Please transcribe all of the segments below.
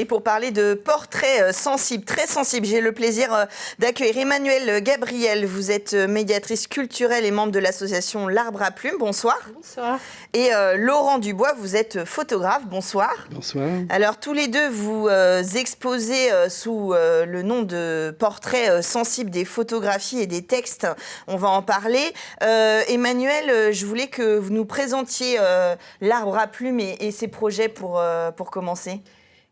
Et pour parler de portraits sensibles, très sensibles, j'ai le plaisir d'accueillir Emmanuelle Gabriel. Vous êtes médiatrice culturelle et membre de l'association L'Arbre à Plumes. Bonsoir. Bonsoir. Et Laurent Dubois, vous êtes photographe. Bonsoir. Bonsoir. Alors tous les deux, vous exposez sous le nom de portraits sensibles des photographies et des textes. On va en parler. Emmanuelle, je voulais que vous nous présentiez L'Arbre à Plumes et ses projets pour commencer.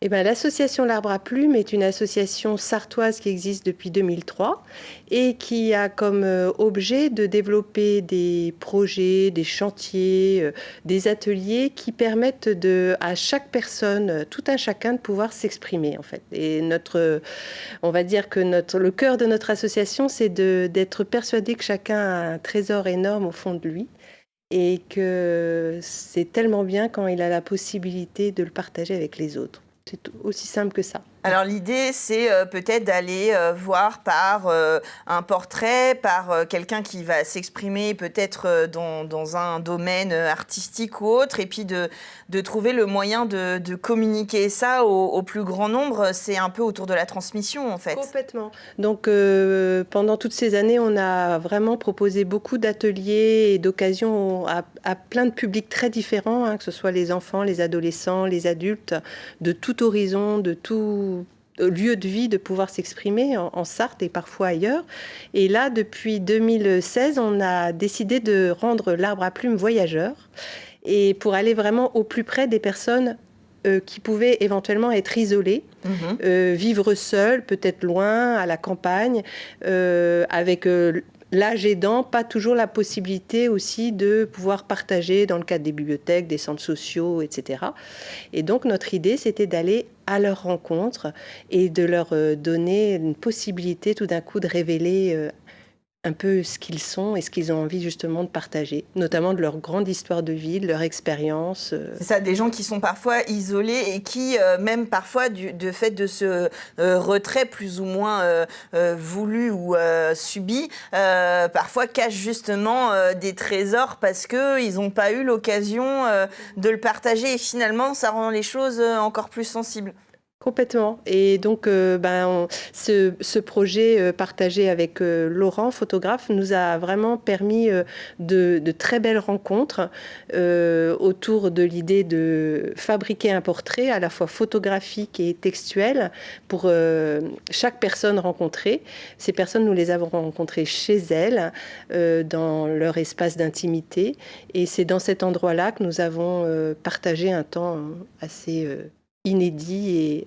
Eh ben, l'association L'Arbre à Plumes est une association sartoise qui existe depuis 2003 et qui a comme objet de développer des projets, des chantiers, des ateliers qui permettent à chaque personne, tout un chacun, de pouvoir s'exprimer en fait. Et on va dire que le cœur de notre association, c'est d'être persuadé que chacun a un trésor énorme au fond de lui. Et que c'est tellement bien quand il a la possibilité de le partager avec les autres. C'est aussi simple que ça. Alors l'idée, c'est peut-être d'aller voir par un portrait, par quelqu'un qui va s'exprimer peut-être dans un domaine artistique ou autre, et puis de trouver le moyen de communiquer ça au plus grand nombre. C'est un peu autour de la transmission, en fait. Complètement. Donc pendant toutes ces années, on a vraiment proposé beaucoup d'ateliers et d'occasions à plein de publics très différents, hein, que ce soit les enfants, les adolescents, les adultes, de tout horizon, de tout lieu de vie, de pouvoir s'exprimer en Sarthe et parfois ailleurs. Et là, depuis 2016, on a décidé de rendre l'Arbre à Plumes voyageur et pour aller vraiment au plus près des personnes qui pouvaient éventuellement être isolées, vivre seules, peut-être loin, à la campagne, avec l'âge aidant, pas toujours la possibilité aussi de pouvoir partager dans le cadre des bibliothèques, des centres sociaux, etc. Et donc notre idée, c'était d'aller à leur rencontre et de leur donner une possibilité tout d'un coup de révéler un peu ce qu'ils sont et ce qu'ils ont envie justement de partager, notamment de leur grande histoire de vie, de leur expérience. C'est ça, des gens qui sont parfois isolés et qui, même parfois, de fait de ce retrait plus ou moins voulu ou subi, parfois cachent justement des trésors parce qu'ils n'ont pas eu l'occasion de le partager. Et finalement, ça rend les choses encore plus sensibles. Complètement. Et donc, ce projet partagé avec Laurent, photographe, nous a vraiment permis de très belles rencontres autour de l'idée de fabriquer un portrait à la fois photographique et textuel pour chaque personne rencontrée. Ces personnes, nous les avons rencontrées chez elles, dans leur espace d'intimité. Et c'est dans cet endroit-là que nous avons partagé un temps assez inédit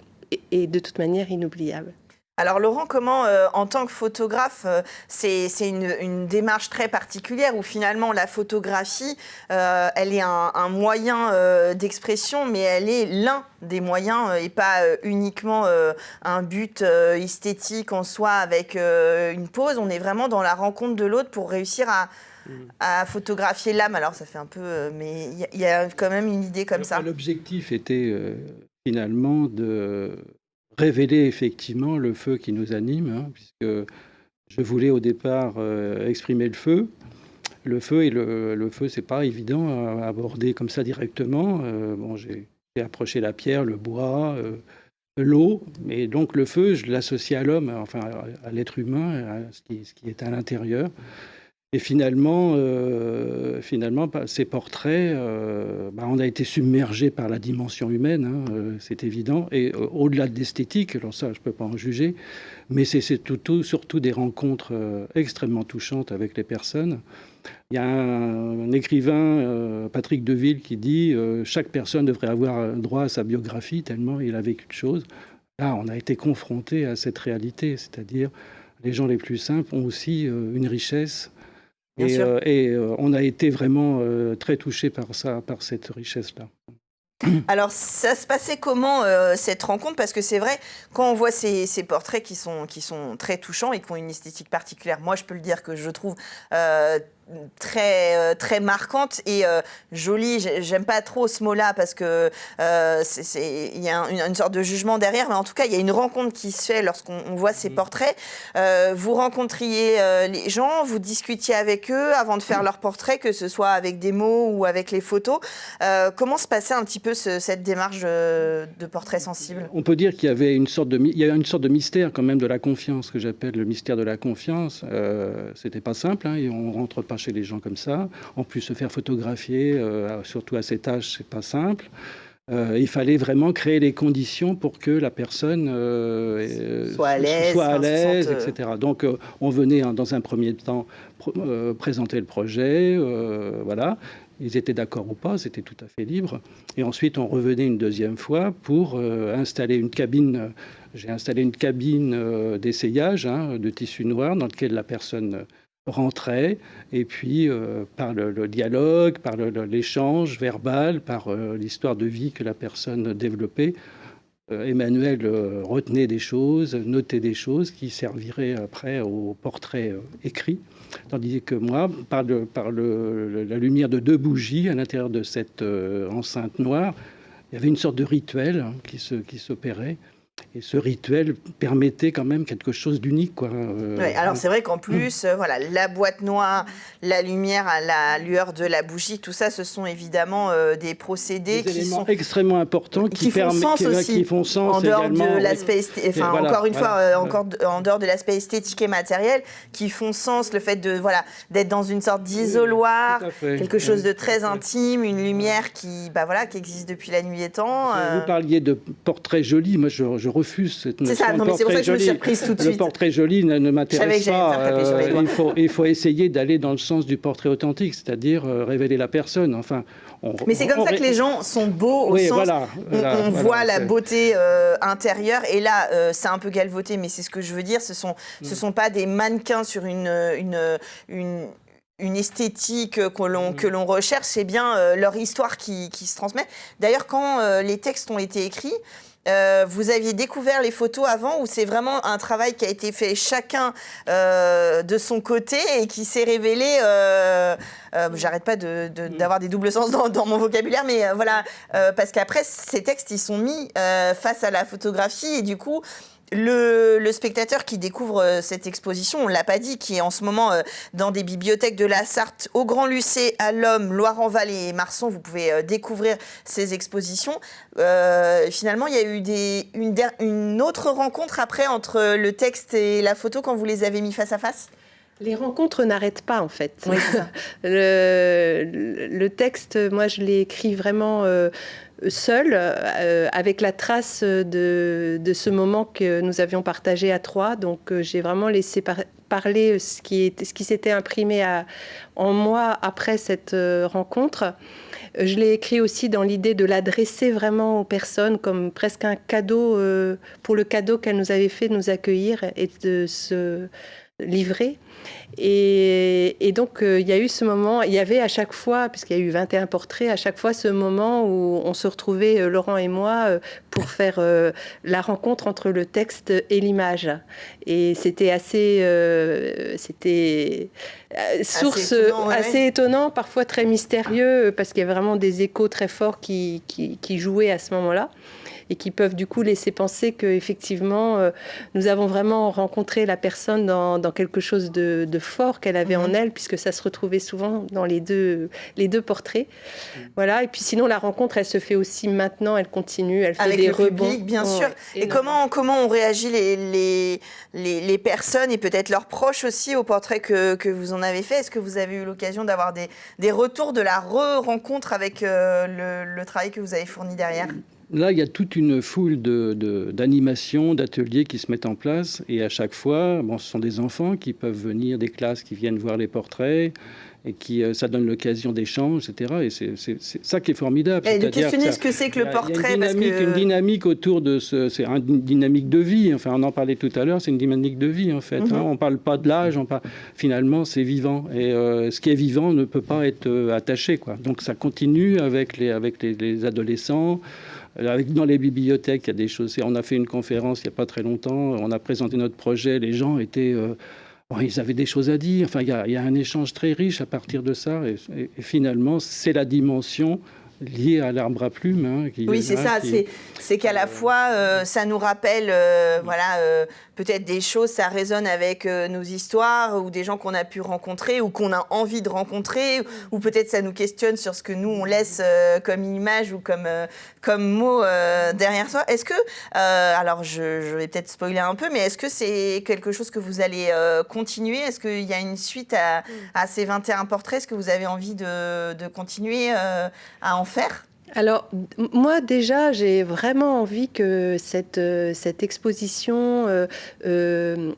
et de toute manière inoubliable. Alors Laurent, comment, en tant que photographe, c'est une démarche très particulière où finalement la photographie, elle est un moyen d'expression, mais elle est l'un des moyens et pas uniquement un but esthétique en soi avec une pose. On est vraiment dans la rencontre de l'autre pour réussir à photographier l'âme. Alors ça fait un peu, mais il y a quand même une idée comme ça. L'objectif était finalement de révéler effectivement le feu qui nous anime, hein, puisque je voulais au départ exprimer le feu. Le feu, c'est pas évident à aborder comme ça directement. J'ai approché la pierre, le bois, l'eau, mais donc le feu, je l'associe à l'homme, enfin à l'être humain, à ce qui est à l'intérieur. Et finalement, ces portraits, on a été submergé par la dimension humaine, hein, c'est évident. Et au-delà de l'esthétique, alors ça, je ne peux pas en juger, mais c'est surtout des rencontres extrêmement touchantes avec les personnes. Il y a un écrivain, Patrick Deville, qui dit « Chaque personne devrait avoir droit à sa biographie, tellement il a vécu de choses ». Là, on a été confronté à cette réalité, c'est-à-dire les gens les plus simples ont aussi une richesse. Et on a été vraiment très touchés par ça, par cette richesse-là. Alors, ça se passait comment cette rencontre? Parce que c'est vrai, quand on voit ces portraits qui sont très touchants et qui ont une esthétique particulière, moi je peux le dire que je trouve très marquante et jolie. J'aime pas trop ce mot-là parce que il y a une sorte de jugement derrière, mais en tout cas, il y a une rencontre qui se fait lorsqu'on voit ces portraits. Vous rencontriez les gens, vous discutiez avec eux avant de faire leurs portraits, que ce soit avec des mots ou avec les photos. Comment se passait un petit peu cette démarche de portrait sensible ? On peut dire qu'il y avait une sorte de mystère quand même de la confiance, que j'appelle le mystère de la confiance. C'était pas simple, hein, et on rentre pas chez les gens comme ça. En plus, se faire photographier, surtout à cet âge, c'est pas simple. Il fallait vraiment créer les conditions pour que la personne soit à l'aise, etc. Donc, on venait dans un premier temps présenter le projet, voilà. Ils étaient d'accord ou pas, c'était tout à fait libre. Et ensuite, on revenait une deuxième fois pour installer une cabine. J'ai installé une cabine d'essayage de tissu noir dans laquelle la personne rentrait, et puis par le dialogue, par l'échange verbal, par l'histoire de vie que la personne développait, Emmanuel retenait des choses, notait des choses qui serviraient après au portrait écrit. Tandis que moi, par la lumière de 2 bougies à l'intérieur de cette enceinte noire, il y avait une sorte de rituel qui s'opérait. Et ce rituel permettait quand même quelque chose d'unique, quoi. Ouais, alors c'est vrai qu'en plus, voilà, la boîte noire, la lumière à la lueur de la bougie, tout ça, ce sont évidemment des procédés qui sont extrêmement importants, qui font sens en dehors également, de l'aspect, encore une fois, encore en dehors de l'aspect esthétique et matériel, qui font sens, le fait d'être dans une sorte d'isoloir, quelque chose de très intime, une lumière qui existe depuis la nuit des temps. Vous parliez de portrait joli, moi je refuse cette notion. C'est ça, non, mais c'est pour ça que je me suis reprise tout de suite. Le portrait joli ne m'intéresse pas. Il faut essayer d'aller dans le sens du portrait authentique, c'est-à-dire révéler la personne. Enfin, mais c'est comme ça que les gens sont beaux au sens on voit la beauté intérieure. Et là, c'est un peu galvaudé, mais c'est ce que je veux dire. Ce sont pas des mannequins sur une esthétique que l'on recherche. C'est bien leur histoire qui se transmet. D'ailleurs, quand les textes ont été écrits, vous aviez découvert les photos avant ou c'est vraiment un travail qui a été fait chacun de son côté et qui s'est révélé j'arrête pas d'avoir des doubles sens dans mon vocabulaire, mais parce qu'après ces textes ils sont mis face à la photographie et du coup le spectateur qui découvre cette exposition, on ne l'a pas dit, qui est en ce moment dans des bibliothèques de la Sarthe, au Grand-Lucé, à Lomme, Loire-en-Val et Marsan, vous pouvez découvrir ces expositions. Finalement, il y a eu une autre rencontre après entre le texte et la photo quand vous les avez mis face à face ? Les rencontres n'arrêtent pas, en fait. Oui, c'est ça. Le texte, moi, je l'ai écrit vraiment seul, avec la trace de ce moment que nous avions partagé à 3. Donc, j'ai vraiment laissé parler ce qui s'était imprimé en moi après cette rencontre. Je l'ai écrit aussi dans l'idée de l'adresser vraiment aux personnes comme presque un cadeau pour le cadeau qu'elles nous avaient fait de nous accueillir et de se livrer. Et donc, il y a eu ce moment, il y avait à chaque fois, puisqu'il y a eu 21 portraits, à chaque fois ce moment où on se retrouvait, Laurent et moi, pour faire la rencontre entre le texte et l'image. Et c'était assez étonnant, parfois très mystérieux, parce qu'il y avait vraiment des échos très forts qui jouaient à ce moment-là. Et qui peuvent du coup laisser penser qu'effectivement, nous avons vraiment rencontré la personne dans quelque chose de fort qu'elle avait en elle, puisque ça se retrouvait souvent dans les deux portraits. Voilà. Et puis sinon, la rencontre, elle se fait aussi maintenant, elle continue, elle fait avec des le rebonds. Public, bien sûr. Et comment ont réagi les personnes et peut-être leurs proches aussi au portrait que vous en avez fait ? Est-ce que vous avez eu l'occasion d'avoir des retours de la re-rencontre avec le travail que vous avez fourni derrière ? Là, il y a toute une foule d'animations, d'ateliers qui se mettent en place. Et à chaque fois, ce sont des enfants qui peuvent venir, des classes qui viennent voir les portraits. Et ça donne l'occasion d'échanges, etc. Et c'est ça qui est formidable. Et de questionner ce que c'est que le portrait. Il y a une dynamique autour de c'est une dynamique de vie. Enfin, on en parlait tout à l'heure, c'est une dynamique de vie, en fait. On ne parle pas de l'âge, finalement, c'est vivant. Et ce qui est vivant ne peut pas être attaché, quoi. Donc ça continue avec les adolescents. Dans les bibliothèques, il y a des choses. On a fait une conférence il n'y a pas très longtemps. On a présenté notre projet. Les gens étaient Bon, ils avaient des choses à dire. Enfin, il y a un échange très riche à partir de ça. Et finalement, c'est la dimension liée à l'arbre à plumes. Hein, oui, c'est ça. C'est qu'à la fois, ça nous rappelle, peut-être des choses, ça résonne avec nos histoires ou des gens qu'on a pu rencontrer ou qu'on a envie de rencontrer, ou peut-être ça nous questionne sur ce que nous, on laisse comme image ou comme mot derrière soi. Est-ce que, alors je vais peut-être spoiler un peu, mais est-ce que c'est quelque chose que vous allez continuer? Est-ce qu'il y a une suite à ces 21 portraits? Est-ce que vous avez envie de continuer à en faire? Alors, moi, déjà, j'ai vraiment envie que cette exposition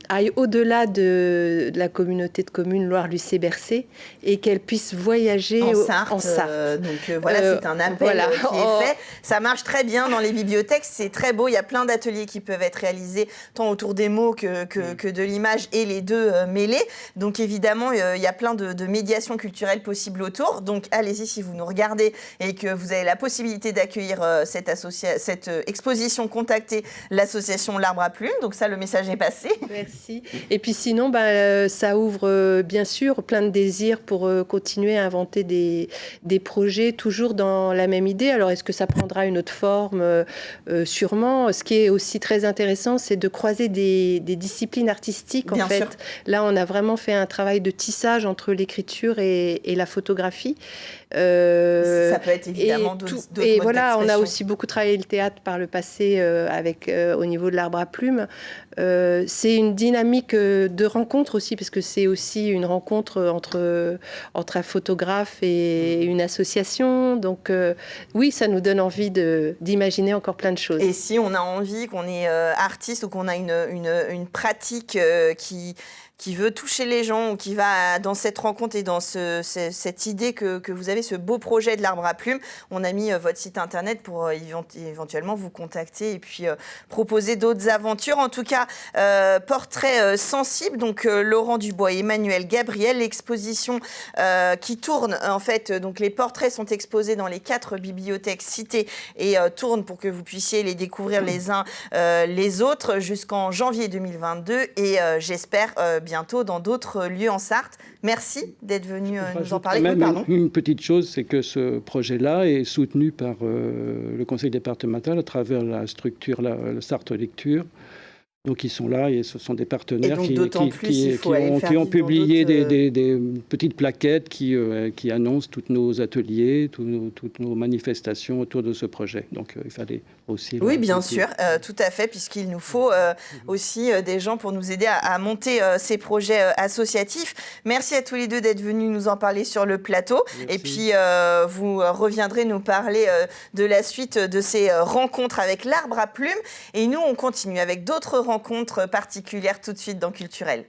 aille au-delà de la communauté de communes Loire-Lucé-Bercé et qu'elle puisse voyager en Sarthe. Voilà, c'est un appel qui est fait. Ça marche très bien dans les bibliothèques, c'est très beau. Il y a plein d'ateliers qui peuvent être réalisés, tant autour des mots que de l'image, et les deux mêlés. Donc, évidemment, il y a plein de médiations culturelles possibles autour. Donc, allez-y si vous nous regardez et que vous avez la possibilité d'accueillir cette exposition, contactez l'association L'Arbre à Plumes. Donc ça, le message est passé. Merci. Et puis sinon, ça ouvre bien sûr plein de désirs pour continuer à inventer des projets toujours dans la même idée. Alors est-ce que ça prendra une autre forme? Sûrement. Ce qui est aussi très intéressant, c'est de croiser des disciplines artistiques. En fait, là, on a vraiment fait un travail de tissage entre l'écriture et la photographie. Ça peut être évidemment d'autres et voilà, on a aussi beaucoup travaillé le théâtre par le passé au niveau de l'Arbre à Plumes. C'est une dynamique de rencontre aussi, parce que c'est aussi une rencontre entre un photographe et une association. Donc oui, ça nous donne envie d'imaginer encore plein de choses. Et si on a envie, qu'on est artiste ou qu'on a une pratique qui veut toucher les gens ou qui va dans cette rencontre et dans cette idée que vous avez, ce beau projet de l'Arbre à Plumes, on a mis votre site internet pour éventuellement vous contacter et puis proposer d'autres aventures. En tout cas, portrait sensible, donc Laurent Dubois et Emmanuel Gabriel, l'exposition qui tourne en fait, donc les portraits sont exposés dans les 4 bibliothèques citées et tournent pour que vous puissiez les découvrir les uns les autres jusqu'en janvier 2022 et j'espère bientôt dans d'autres lieux en Sarthe. Merci d'être venu nous en parler. Une petite chose, c'est que ce projet-là est soutenu par le conseil départemental à travers la structure, la Sarthe Lecture. Donc ils sont là et ce sont des partenaires qui ont publié des petites plaquettes qui annoncent tous nos ateliers, toutes nos manifestations autour de ce projet. Donc il fallait aussi... Oui, bien sûr, tout à fait, puisqu'il nous faut aussi des gens pour nous aider à monter ces projets associatifs. Merci à tous les deux d'être venus nous en parler sur le plateau. Merci. Et puis vous reviendrez nous parler de la suite de ces rencontres avec l'Arbre à Plumes. Et nous, on continue avec d'autres rencontres particulières tout de suite dans Culturel.